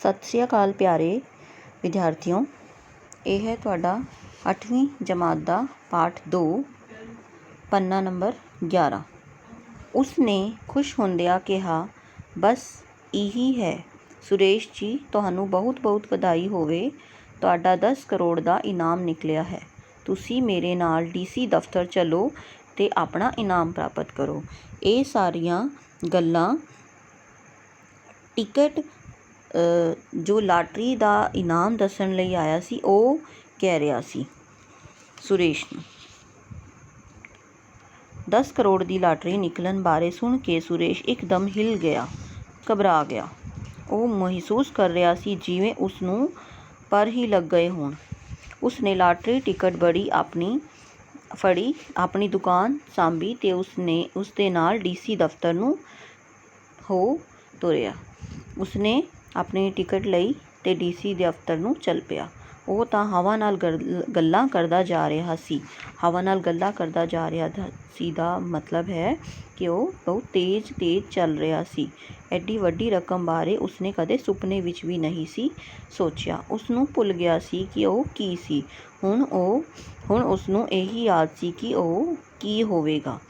सत श्री अकाल प्यारे विद्यार्थियों, ये है तुहाडा 8वीं जमात का पाठ 2 पन्ना नंबर 11। उसने खुश होंदिया कहा, बस यही है सुरेश जी, तुहानू बहुत बहुत बधाई होवे, तुहाडा 10 करोड़ का इनाम निकलिया है। तुसी मेरे नाल DC दफ्तर चलो ते अपना इनाम प्राप्त करो। ये सारिया गल्लां टिकट जो लाटरी का इनाम दसन लई आया सी वो कह रहा सी सुरेश नूं। 10 करोड़ की लाटरी निकलन बारे सुन के सुरेश एकदम हिल गया, घबरा गया। वो महसूस कर रहा सी जिवें उसनूं पर ही लग गए होण। उसने लाटरी टिकट बड़ी फड़ी अपनी दुकान सांभी ते उसदे नाल DC दफ्तर नूं हो तुरिया। उसने अपनी टिकट लई ते DC दफ्तर नूं चल पिया। वो तां हवा नाल गल्लां करदा जा रहा सी। हवा नाल गल्लां करदा जा रहा सी दा मतलब है कि वो बहुत तेज चल रहा सी। एड्डी वड्डी रकम बारे उसने कदे सुपने विच भी नहीं सी सोचिया। उसनूं भुल गया सी कि वो की सी। हुण उसनूं यही याद सी कि वो की होवेगा।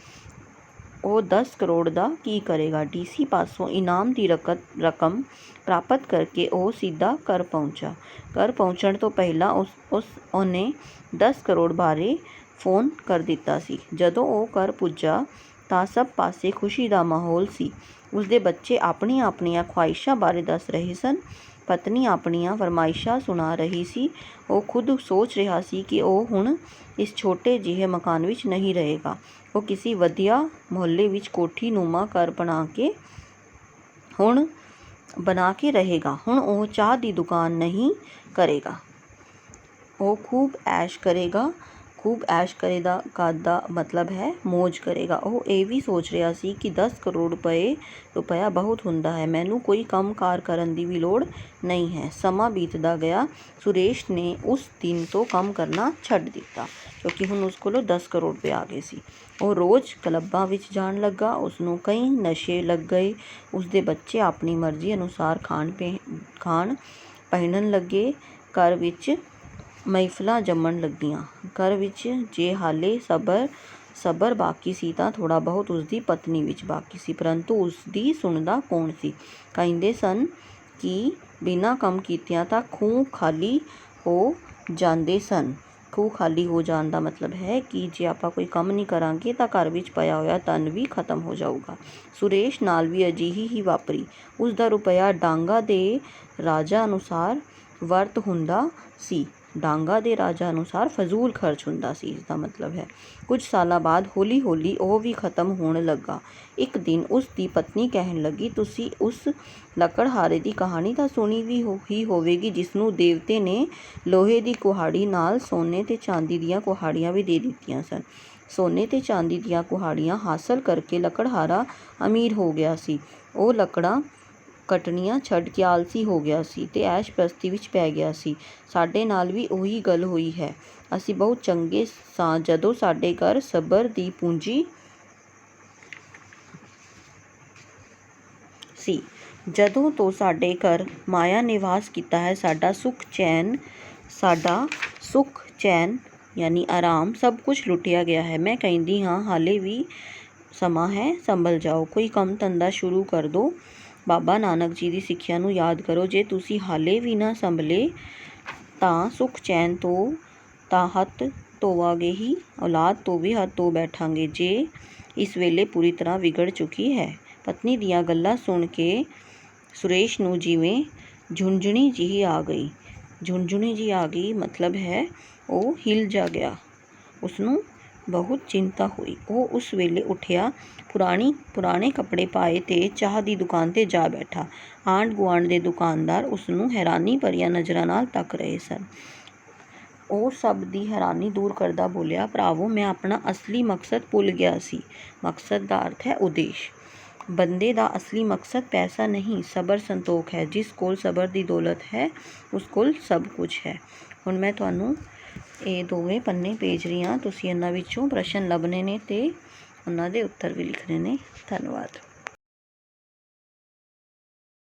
वो 10 करोड़ का की करेगा। DC पासों इनाम की रकम प्राप्त करके वो सीधा घर पहुंचा। घर पहुंचण तो पहला उन्हें 10 करोड़ बारे फोन कर दिता सी। जदों वो घर पुज्जा तां सब पासे खुशी का माहौल सी। उसदे बच्चे अपनी ख्वाहिशां बारे दस रहे सन। पत्नी अपनियां फरमाइशां सुना रही सी। वो खुद सोच रहा सी कि वो हुण इस छोटे जिहे मकान विच नहीं रहेगा। वो किसी वधिया मुहल्ले विच कोठी नुमा घर बना के रहेगा। हुण वो चाह की दुकान नहीं करेगा। वो खूब ऐश करेगा। खूब ऐश करेगा का मतलब है मौज करेगा। वो ये भी सोच रहा सी कि 10 करोड़ रुपया बहुत हुंदा है। मैनू कोई काम कार करन दी भी लोड़ नहीं है। समा बीतदा गया। सुरेश ने उस दिन तो काम करना छड्ड दिता क्योंकि हुण उस कोलों 10 करोड़ रुपये आ गए सी। वो रोज़ क्लबां विच जाण लगा। उसनूं कई नशे लग गए। उसदे बच्चे अपनी मर्जी अनुसार खाण पहनण लगे। घर विच महफिलां जमण लगियां। घर विच जे हाले सबर बाकी सी तां थोड़ा बहुत उसदी पत्नी विच बाकी सी, परंतु उसदी सुणदा कौन सी। कहिंदे सन कि बिना काम कीतियां तां खूह खाली हो जांदे सन। खूह खाली हो जाण दा मतलब है कि जे आपां कोई काम नहीं करांगे तां घर विच पिया होया धन भी खत्म हो जाऊगा। सुरेश नाल भी अजिही ही वापरी। उसदा रुपया डांगा दे राजा अनुसार वर्त हुंदा सी। डांगा दे राजा अनुसार फजूल खर्च हुंदा सी, इसदा मतलब है। कुछ सालां बाद हौली हौली वो भी खत्म होण लगा। एक दिन उसदी पत्नी कहण लगी, तुसी उस लकड़हारे की कहानी तां सुणी भी ही होवेगी जिसनूं देवते ने लोहे की कुहाड़ी नाल सोने ते चांदी दीयां कुहाड़ियां भी दे दित्तियां सन। सोने ते चांदी दीयां कुहाड़ियां हासल करके लकड़हारा अमीर हो गया सी। वो लकड़ां कटनियां छड्ड के आलसी हो गया सी ते ऐश प्रस्ती विच पै गया सी। साडे नाल भी उही गल होई है। असीं बहुत चंगे सां जदों साडे घर सबर दी पूंजी सी। जदों तो साडे घर माया ने वास कीता है, साडा सुख चैन यानी आराम सब कुछ लुटिया गया है। मैं कहंदी हाँ, हाले भी समा है, संभल जाओ, कोई काम धंधा शुरू कर दो। बाबा नानक जी की सिੱਖਿਆ ਨੂੰ याद करो। जे तुसी हाले भी ना संभले तां सुख चैन तो तां हथ धोवांगे ही, औलाद तो भी हथ धो बैठांगे जे इस वेले पूरी तरह विगड़ चुकी है। पत्नी दियां गल्लां सुन के सुरेश नूं जिवें झुंझुणी जी आ गई मतलब है वो हिल जा गया। उसनूं बहुत चिंता हुई। वो उस वेले उठिया, पुराने कपड़े पाए ते चाह की दुकान ते जा बैठा। आंढ गुआंढ दे दुकानदार उसनूं हैरानी भरिया नज़रां नाल तक रहे सन। वो सब दी हैरानी दूर करदा बोलिया, भरावो, मैं अपना असली मकसद भुल गया सी। मकसद का अर्थ है उद्देश्य। बंदे दा असली मकसद पैसा नहीं, सबर संतोख है। जिस कोल सबर दी दौलत है उस कोल सब कुछ है। हुण मैं तुहानूं ये दोवें पन्ने भेज रही हाँ। तुसीं इन्हां विचों प्रश्न लभने ने ते उन्हां दे उत्तर भी लिखने ने। धन्नवाद।